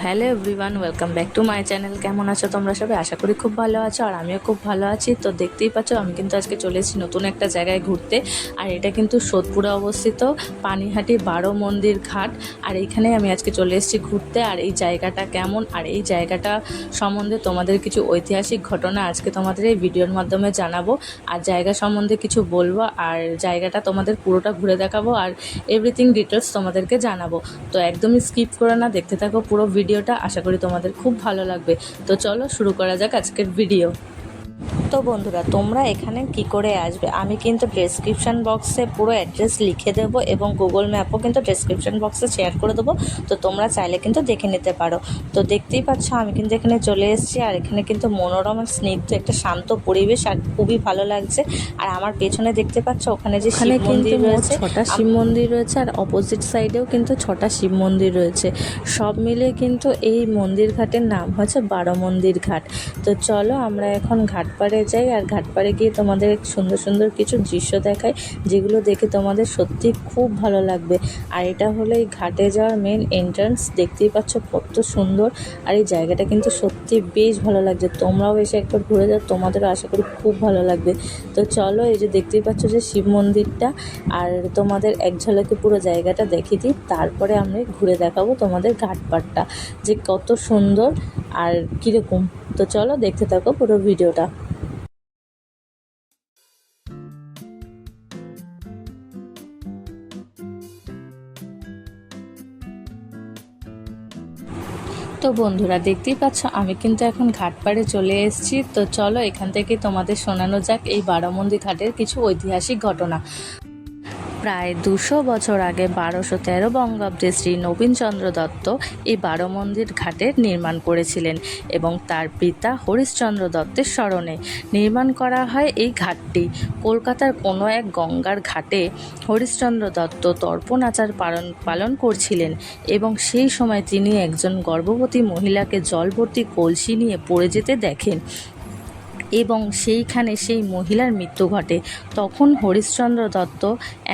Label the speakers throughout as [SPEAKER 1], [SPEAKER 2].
[SPEAKER 1] Hello everyone, welcome back to my channel. কেমন আছো তোমরা সবাই? আশা করি খুব ভালো আছো, আর আমিও খুব ভালো আছি। তো দেখতেই পাচ্ছ আমি কিন্তু আজকে চলে এসেছি নতুন একটা জায়গায় ঘুরতে। আর এটা কিন্তু সোদপুরে অবস্থিত পানিহাটি 12 মন্দির ঘাট। আর এইখানে আমি আজকে চলে এসেছি ঘুরতে। আর এই জায়গাটা কেমন, আর এই জায়গাটা সম্বন্ধে তোমাদের কিছু ঐতিহাসিক ঘটনা আজকে তোমাদের এই ভিডিওর মাধ্যমে জানাবো। আর জায়গা সম্বন্ধে কিছু বলবো, আর জায়গাটা তোমাদের পুরোটা ঘুরে দেখাবো, আর এভরিথিং ডিটেলস তোমাদেরকে জানাবো। তো একদমই স্কিপ করে না, দেখতে থাকো পুরো ভিডিওটা। আশা করি তোমাদের খুব ভালো লাগবে। তো চলো শুরু করা যাক আজকের ভিডিও। তো বন্ধুরা, তোমরা এখানে কি করে আসবে আমি কিন্তু ডেসক্রিপশান বক্সে পুরো অ্যাড্রেস লিখে দেবো, এবং গুগল ম্যাপও কিন্তু ডেসক্রিপশান বক্সে শেয়ার করে দেবো। তো তোমরা চাইলে কিন্তু দেখে নিতে পারো। তো দেখতেই পাচ্ছ আমি কিন্তু এখানে চলে এসেছি, আর এখানে কিন্তু মনোরম স্নিগ্ধ একটা শান্ত পরিবেশ, আর খুবই ভালো লাগছে। আর আমার পেছনে দেখতে পাচ্ছ ওখানে যে শিব মন্দির রয়েছে, 6টা শিব মন্দির রয়েছে, আর অপোজিট সাইডেও কিন্তু 6টা শিব মন্দির রয়েছে। সব মিলে কিন্তু এই মন্দির ঘাটের নাম হচ্ছে 12 মন্দির ঘাট। তো চলো আমরা এখন ঘাট পাড়ে যাই, আর ঘাট পাড়ে গিয়ে তোমাদের সুন্দর সুন্দর কিছু দৃশ্য দেখাই, যেগুলো দেখে তোমাদের সত্যি খুব ভালো লাগবে। আর এটা হলো এই ঘাটে যাওয়ার মেন এন্ট্রান্স। দেখতেই পাচ্ছ কত সুন্দর, আর এই জায়গাটা কিন্তু সত্যি বেশ ভালো লাগছে। তোমরাও এসে একবার ঘুরে যাও, তোমাদেরও আশা করি খুব ভালো লাগবে। তো চলো, এই যে দেখতেই পাচ্ছ যে শিব মন্দিরটা, আর তোমাদের এক ঝলকে পুরো জায়গাটা দেখিয়ে দিই, তারপরে আমি ঘুরে দেখাবো তোমাদের ঘাটপাড়টা যে কত সুন্দর আর কীরকম। তো চলো দেখতে থাকো পুরো ভিডিওটা। তো বন্ধুরা, দেখতেই পাচ্ছ আমি কিন্তু এখন ঘাটপাড়ে চলে এসেছি। তো চলো এখান থেকে তোমাদের শোনানো যাক এই 12 মন্দির ঘাটের কিছু ঐতিহাসিক ঘটনা। প্রায় 200 বছর আগে 1213 বঙ্গাব্দে শ্রী নবীনচন্দ্র দত্ত এই 12 মন্দির ঘাটের নির্মাণ করেছিলেন, এবং তার পিতা হরিশ্চন্দ্র দত্তের স্মরণে নির্মাণ করা হয় এই ঘাটটি। কলকাতার কোনো এক গঙ্গার ঘাটে হরিশ্চন্দ্র দত্ত তর্পণ আচার পালন করছিলেন, এবং সেই সময় তিনি একজন গর্ভবতী মহিলাকে জল ভর্তি কলসি নিয়ে পড়ে যেতে দেখেন, এবং সেইখানে সেই মহিলার মৃত্যু ঘটে। তখন হরিশ্চন্দ্র দত্ত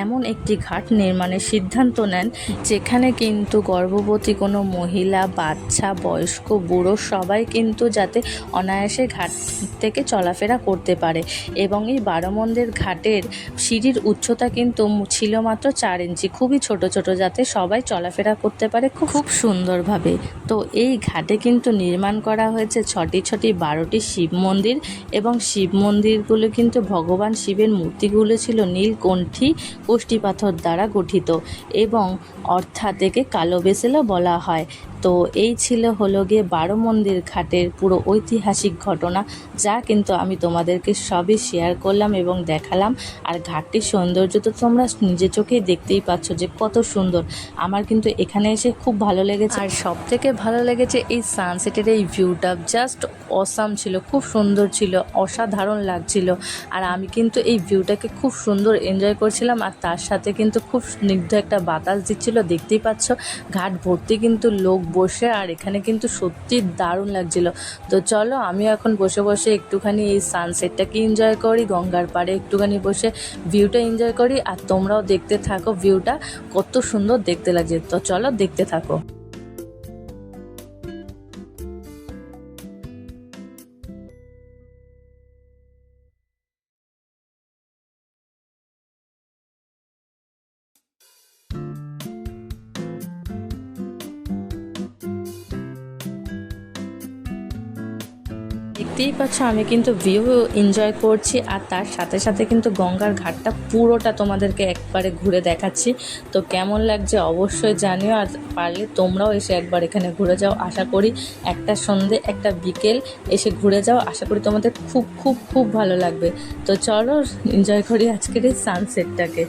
[SPEAKER 1] এমন একটি ঘাট নির্মাণের সিদ্ধান্ত নেন, যেখানে কিন্তু গর্ভবতী কোনো মহিলা, বাচ্চা, বয়স্ক, বুড়ো সবাই কিন্তু যাতে অনায়াসে ঘাট থেকে চলাফেরা করতে পারে। এবং এই 12 মন্দির ঘাটের সিঁড়ির উচ্চতা কিন্তু ছিল মাত্র 4 ইঞ্চি, খুবই ছোট ছোট, যাতে সবাই চলাফেরা করতে পারে খুব সুন্দরভাবে। তো এই ঘাটে কিন্তু নির্মাণ করা হয়েছে 6টি 12টি শিব মন্দির, এবং শিব মন্দিরগুলো কিন্তু ভগবান শিবের মূর্তিগুলো ছিল নীলকণ্ঠী কোষ্ঠী পাথর দ্বারা গঠিত, এবং অর্থাৎ একে কালো বেসেলও বলা হয়। তো এই ছিল হলো গিয়ে 12 মন্দির ঘাটের পুরো ঐতিহাসিক ঘটনা, যা কিন্তু আমি তোমাদেরকে সবই শেয়ার করলাম এবং দেখালাম। আর ঘাটটির সৌন্দর্য তো তোমরা নিজে চোখেই দেখতেই পাচ্ছ যে কত সুন্দর। আমার কিন্তু এখানে এসে খুব ভালো লেগেছে, আর সব থেকে ভালো লেগেছে এই সানসেটের এই ভিউটা, জাস্ট অসাম ছিল, খুব সুন্দর ছিল, অসাধারণ লাগছিল। আর আমি কিন্তু এই ভিউটাকে খুব সুন্দর এনজয় করছিলাম, আর তার সাথে কিন্তু খুব স্নিগ্ধ একটা বাতাস দিচ্ছিল। দেখতেই পাচ্ছ ঘাট ভর্তি কিন্তু লোক বসে, আর এখানে কিন্তু সত্যি দারুণ লাগছিল। তো চলো আমিও এখন বসে বসে একটুখানি এই সানসেটটাকে এনজয় করি, গঙ্গার পাড়ে একটুখানি বসে ভিউটা এনজয় করি, আর তোমরাও দেখতে থাকো ভিউটা কত সুন্দর দেখতে লাগছে। তো চলো দেখতে থাকো। দেখতেই পাচ্ছ আমি কিন্তু ভিউ এনজয় করছি, আর তার সাথে সাথে কিন্তু গঙ্গার ঘাটটা পুরোটা তোমাদেরকে একবারে ঘুরে দেখাচ্ছি। তো কেমন লাগছে অবশ্যই জানিও, আর পারলে তোমরাও এসে একবার এখানে ঘুরে যাও। আশা করি একটা সন্ধে একটা বিকেল এসে ঘুরে যাও, আশা করি তোমাদের খুব খুব খুব ভালো লাগবে। তো চলো এনজয় করি আজকের এই সানসেটটাকে।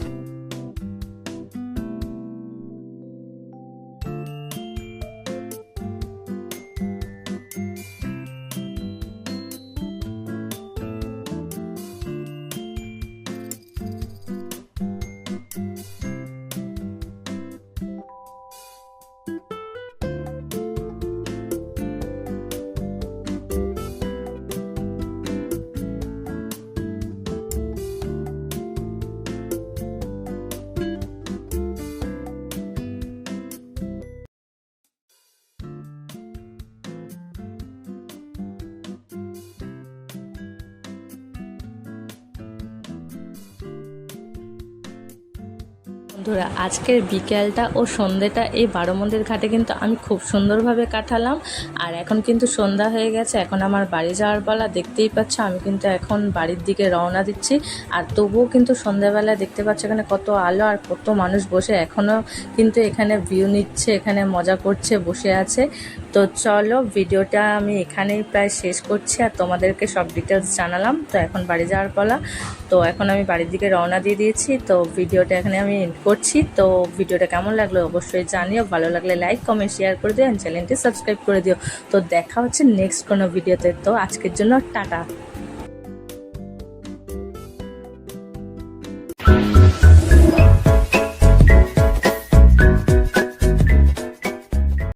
[SPEAKER 1] বন্ধুরা আজকের বিকেলটা ও সন্ধ্যেটা এই বারোমন্দির ঘাটে কিন্তু আমি খুব সুন্দরভাবে কাটালাম। আর এখন কিন্তু সন্ধ্যা হয়ে গেছে, এখন আমার বাড়ি যাওয়ার পালা। দেখতেই পাচ্ছ আমি কিন্তু এখন বাড়ির দিকে রওনা দিচ্ছি। আর তবুও কিন্তু সন্ধ্যাবেলা দেখতে পাচ্ছ এখানে কত আলো আর কত মানুষ বসে এখনও কিন্তু এখানে ভিউ নিচ্ছে, এখানে মজা করছে, বসে আছে। তো চলো ভিডিওটা আমি এখানেই প্রায় শেষ করছি আর তোমাদেরকে সব ডিটেলস জানালাম। তো এখন বাড়ি যাওয়ার পালা। তো এখন আমি বাড়ির দিকে রওনা দিয়ে দিয়েছি। তো ভিডিওটা এখানে আমি এন্ড করছি। তো ভিডিওটা কেমন লাগলো অবশ্যই জানিও, ভালো লাগলে লাইক কমেন্ট শেয়ার করে দিও, চ্যানেলটি সাবস্ক্রাইব করে দিও। তো দেখা হচ্ছে নেক্সট কোনো ভিডিওতে। তো আজকের জন্য টাটা।